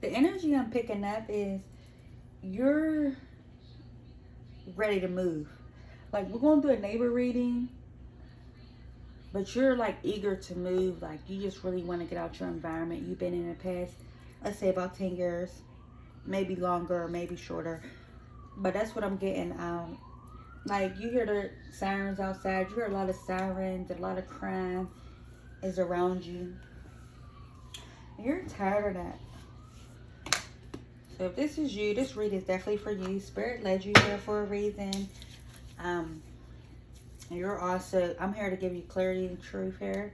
the energy I'm picking up is you're ready to move. Like, we're going to do a neighbor reading, but you're like eager to move. Like, you just really want to get out your environment you've been in the past, let's say about 10 years, maybe longer or maybe shorter. But that's what I'm getting. Like, you hear the sirens outside. You hear a lot of sirens, a lot of crime is around you. You're tired of that. So if this is you, this read is definitely for you. Spirit led you here for a reason. You're also, I'm here to give you clarity and truth here.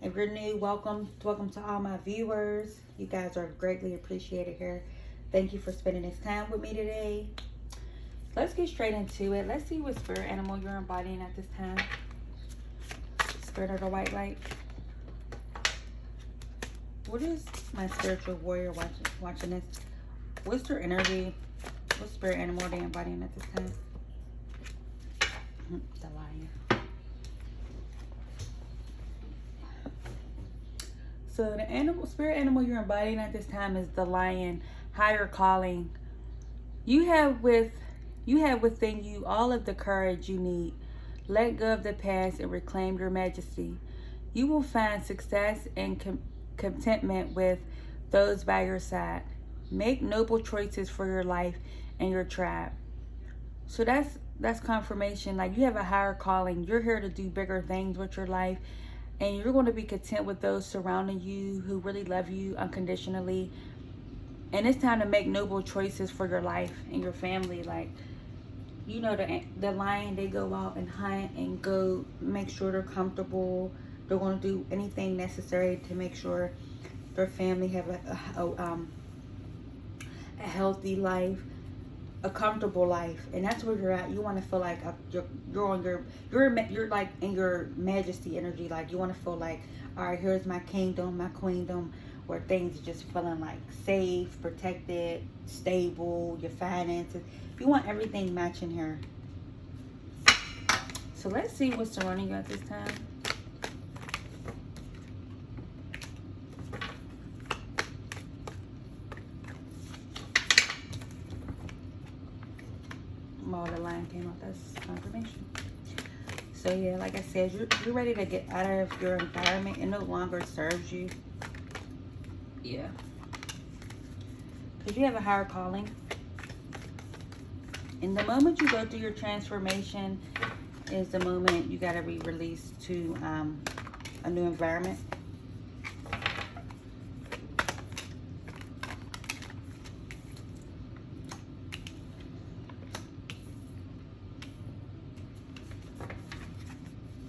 If you're new, welcome to all my viewers. You guys are greatly appreciated here. Thank you for spending this time with me today. Let's get straight into it. Let's see what spirit animal you're embodying at this time. Spirit of the white light. What is my spiritual warrior watching this? What's their energy? What spirit animal are they embodying at this time? The lion. So the spirit animal you're embodying at this time is the lion. Higher calling. You have within you all of the courage you need. Let go of the past and reclaim your majesty. You will find success and contentment with those by your side. Make noble choices for your life and your tribe. So that's confirmation. Like, you have a higher calling. You're here to do bigger things with your life, and you're going to be content with those surrounding you who really love you unconditionally. And it's time to make noble choices for your life and your family. Like, you know, the lion, they go out and hunt and go make sure they're comfortable. They're going to do anything necessary to make sure their family have a healthy life, a comfortable life. And that's where you're at. You want to feel like you're like in your majesty energy. Like, you want to feel like, all right, here's my kingdom, my queendom, where things are just feeling like safe, protected, stable, your finances. You want everything matching here. So let's see what's surrounding you at this time. Oh, the line came out. That's confirmation. So yeah, like I said, you're ready to get out of your environment. It no longer serves you. Yeah. Because you have a higher calling. And the moment you go through your transformation is the moment you got to be released to a new environment.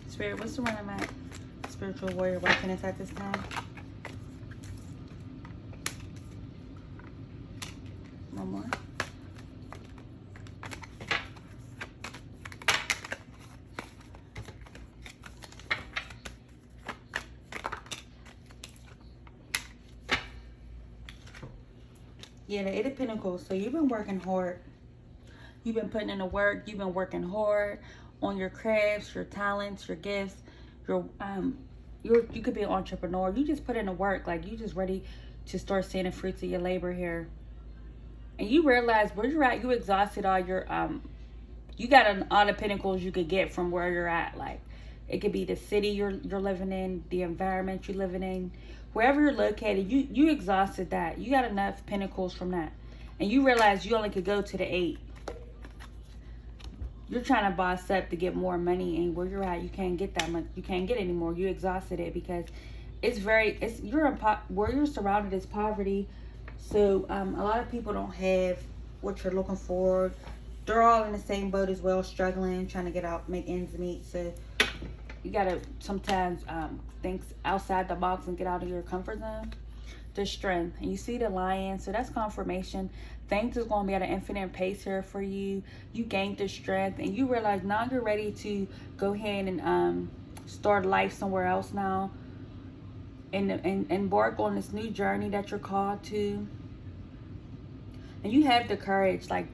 Spirit, what's the one of my spiritual warrior watching us at this time? One more. Yeah, the Eight of Pentacles. So you've been working hard. You've been putting in the work. You've been working hard on your crafts, your talents, your gifts. You could be an entrepreneur. You just put in the work. Like, you just ready to start seeing the fruits of your labor here. And you realize where you're at. You exhausted all your you got all the pentacles you could get from where you're at. Like, it could be the city you're living in, the environment you're living in, wherever you're located. You exhausted that. You got enough pentacles from that, and you realize you only could go to the 8. You're trying to boss up to get more money, and where you're at, you can't get that much. You can't get any more. You exhausted it because where you're surrounded is poverty. So a lot of people don't have what you're looking for. They're all in the same boat as well, struggling, trying to get out, make ends meet. So you gotta sometimes think outside the box and get out of your comfort zone. There's strength, and you see the lion, so that's confirmation. Things is going to be at an infinite pace here for you. You gained the strength, and you realize now you're ready to go ahead and start life somewhere else now, and embark on this new journey that you're called to. And you have the courage. Like,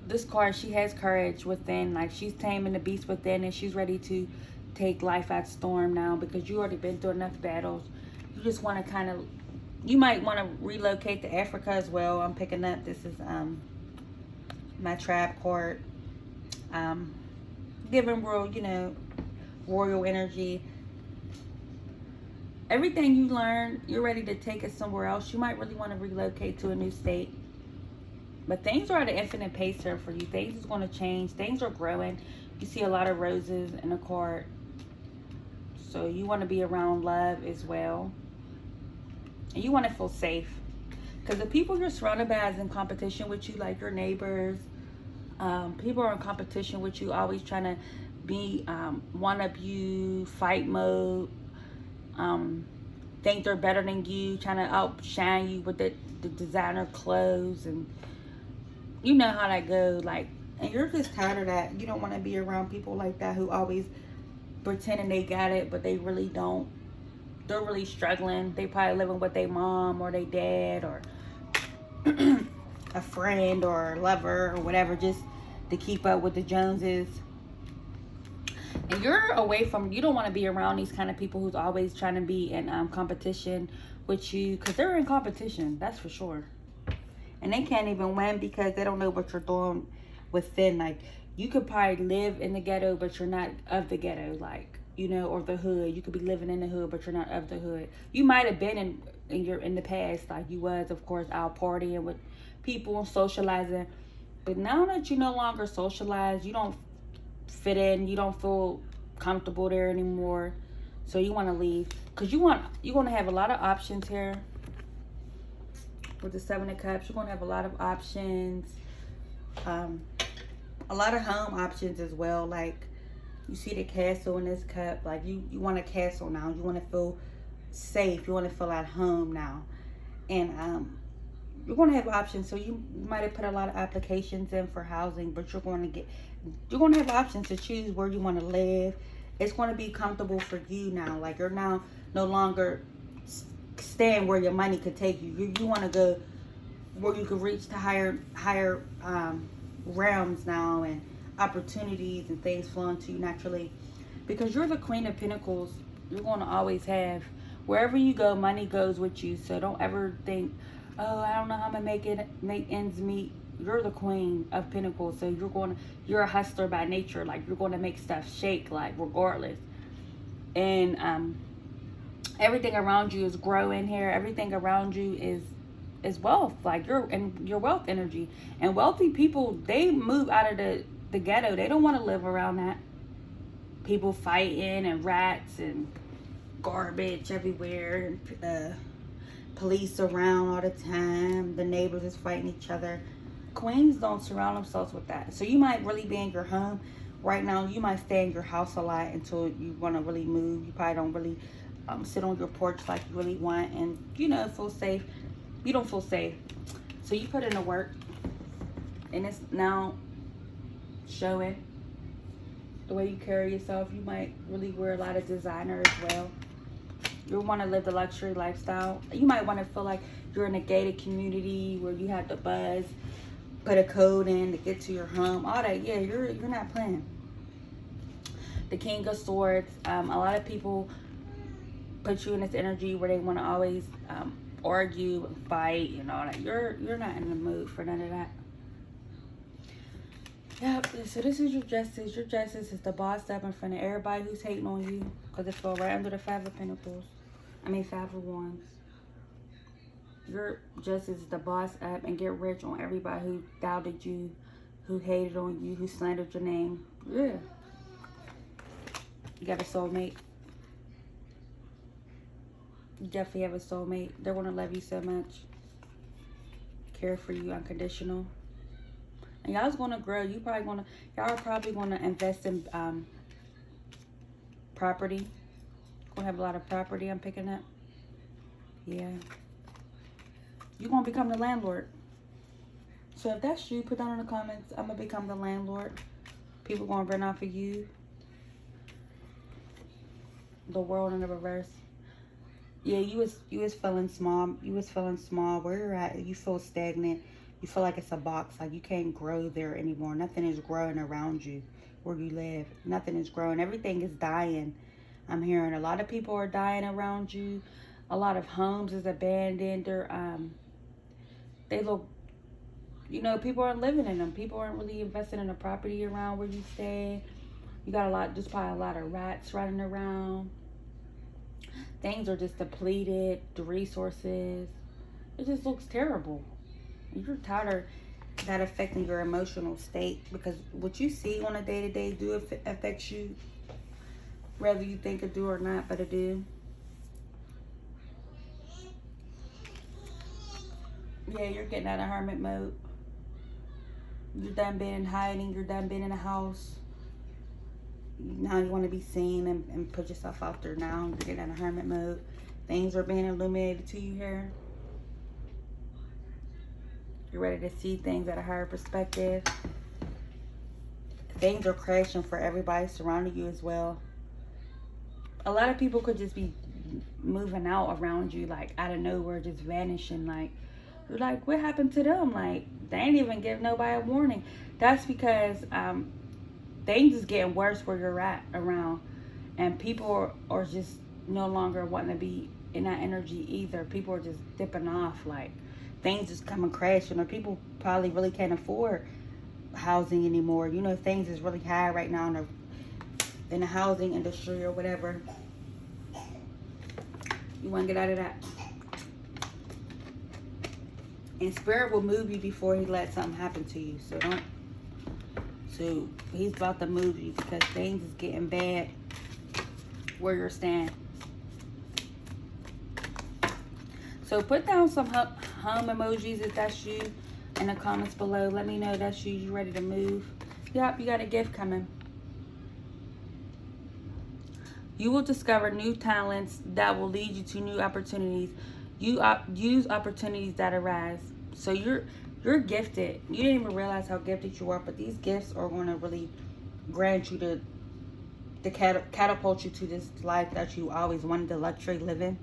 this card, she has courage within. Like, she's taming the beast within, and she's ready to take life at storm now, because you already been through enough battles. You just want to kind of You might want to relocate to Africa as well. I'm picking up, this is my trap card. Um, Giving real, royal energy. Everything you learn, you're ready to take it somewhere else. You might really want to relocate to a new state. But things are at an infinite pace here for you. Things is going to change. Things are growing. You see a lot of roses in the card. So you want to be around love as well. And you want to feel safe. Because the people you're surrounded by is in competition with you, like your neighbors. People are in competition with you, always trying to be one up you, fight mode. Think they're better than you, trying to outshine you with the designer clothes, and you know how that goes. Like, and you're just tired of that. You don't want to be around people like that who always pretending they got it, but they really don't. They're really struggling. They probably living with their mom or their dad or a friend or a lover or whatever, just to keep up with the Joneses. And you're away from, you don't want to be around these kind of people who's always trying to be in competition with you, because they're in competition, that's for sure. And they can't even win because they don't know what you're doing within. Like, you could probably live in the ghetto, but you're not of the ghetto, like, or the hood. You could be living in the hood, but you're not of the hood. You might have been in the past, like you was, of course, out partying with people and socializing. But now that you no longer socialize, you don't fit in, you don't feel comfortable there anymore, so you want to leave, because you're going to have a lot of options here with the Seven of Cups. You're going to have a lot of options, a lot of home options as well. Like, you see the castle in this cup, like you want a castle now. You want to feel safe, you want to feel at home now. And you're going to have options, so you might have put a lot of applications in for housing, but you're going to have options to choose where you want to live. It's going to be comfortable for you now. Like, you're now no longer staying where your money could take you. You want to go where you can reach to higher realms now, and opportunities and things flowing to you naturally, because you're the Queen of Pentacles. You're going to always have, wherever you go, money goes with you. So don't ever think, oh, I don't know how I'm gonna make ends meet. You're the Queen of Pentacles, so you're a hustler by nature. Like, you're going to make stuff shake, like, regardless. And everything around you is growing here. Everything around you is wealth. Like, you're in your wealth energy. And wealthy people, they move out of the ghetto. They don't want to live around that. People fighting and rats and garbage everywhere, and police around all the time. The neighbors is fighting each other. Queens don't surround themselves with that. So you might really be in your home right now. You might stay in your house a lot until you want to really move. You probably don't really sit on your porch like you really want, and feel safe. You don't feel safe, so you put in the work, and it's now showing the way you carry yourself. You might really wear a lot of designer as well. You want to live the luxury lifestyle. You might want to feel like you're in a gated community where you have to buzz, put a code in to get to your home. All that, yeah, you're not playing. The King of Swords. A lot of people put you in this energy where they want to always argue and fight and all that. You're not in the mood for none of that. Yep, so this is your justice. Your justice is the boss up in front of everybody who's hating on you, because it fell right under the Five of Pentacles. Five of Wands. Your justice is the boss up and get rich on everybody who doubted you, who hated on you, who slandered your name. Yeah. You got a soulmate. You definitely have a soulmate. They're going to love you so much. Care for you unconditional. And y'all's going to grow. Y'all are probably going to invest in property. Going to have a lot of property, I'm picking up. Yeah. You're going to become the landlord. So if that's you, put down in the comments, I'm going to become the landlord. People going to rent off of you. The world in the reverse. Yeah, you was feeling small. You was feeling small. Where you're at, you feel stagnant. You feel like it's a box. Like, you can't grow there anymore. Nothing is growing around you where you live. Nothing is growing. Everything is dying. I'm hearing a lot of people are dying around you. A lot of homes is abandoned. They look, you know, people aren't living in them. People aren't really investing in a property around where you stay. You got just probably a lot of rats running around. Things are just depleted. The resources, it just looks terrible. You're tired of that affecting your emotional state, because what you see on a day-to-day do affects you, whether you think it do or not, but it do. Yeah, you're getting out of hermit mode. You're done being in hiding. You're done being in a house. Now you want to be seen and put yourself out there now. You're getting out of hermit mode. Things are being illuminated to you here. You're ready to see things at a higher perspective. Things are crashing for everybody surrounding you as well. A lot of people could just be moving out around you, like out of nowhere, just vanishing. Like, you're like, what happened to them? Like, they ain't even give nobody a warning. That's because things is getting worse where you're at around, and people are just no longer wanting to be in that energy either. People are just dipping off. Like, things just coming crashing, or people probably really can't afford housing anymore. You know, things is really high right now in the housing industry or whatever. You want to get out of that. And Spirit will move you before he lets something happen to you. So he's about to move you, because things is getting bad where you're standing. So put down some hum emojis if that's you in the comments below. Let me know that's you. You ready to move? Yep, you got a gift coming. You will discover new talents that will lead you to new opportunities. You use opportunities that arise. So you're gifted. You didn't even realize how gifted you are, but these gifts are going to really grant you to catapult you to this life that you always wanted, the luxury living.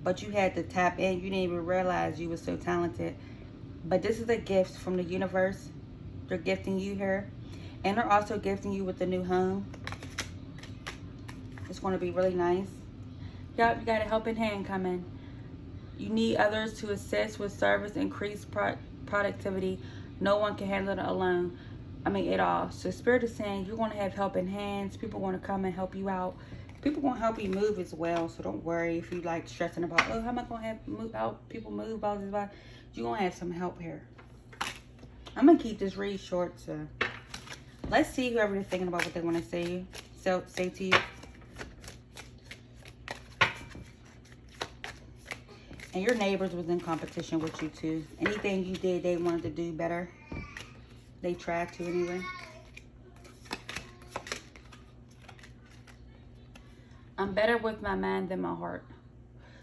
But you had to tap in. You didn't even realize you were so talented. But this is a gift from the universe. They're gifting you here. And they're also gifting you with the new home. It's going to be really nice. Yep, you got a helping hand coming. You need others to assist with service, increase productivity. No one can handle it alone. It all. So Spirit is saying you're going to have helping hands. People want to come and help you out. People going to help you move as well. So don't worry if you like stressing about, oh, how am I going to help people move? Blah, blah, blah. You're going to have some help here. I'm going to keep this read short. So let's see whoever is thinking about what they want to say to you. And your neighbors was in competition with you too. Anything you did, they wanted to do better. They tried to anyway. I'm better with my mind than my heart.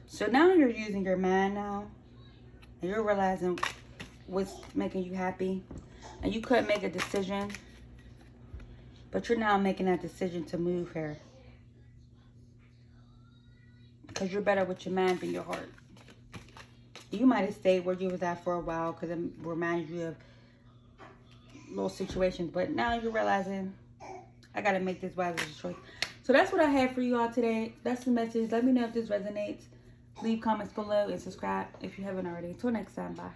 So now you're using your mind now. And you're realizing what's making you happy. And you couldn't make a decision. But you're now making that decision to move here. Because you're better with your mind than your heart. You might have stayed where you was at for a while because it reminds you of little situations. But now you're realizing, I got to make this wise choice. So that's what I have for you all today. That's the message. Let me know if this resonates. Leave comments below and subscribe if you haven't already. Until next time, bye.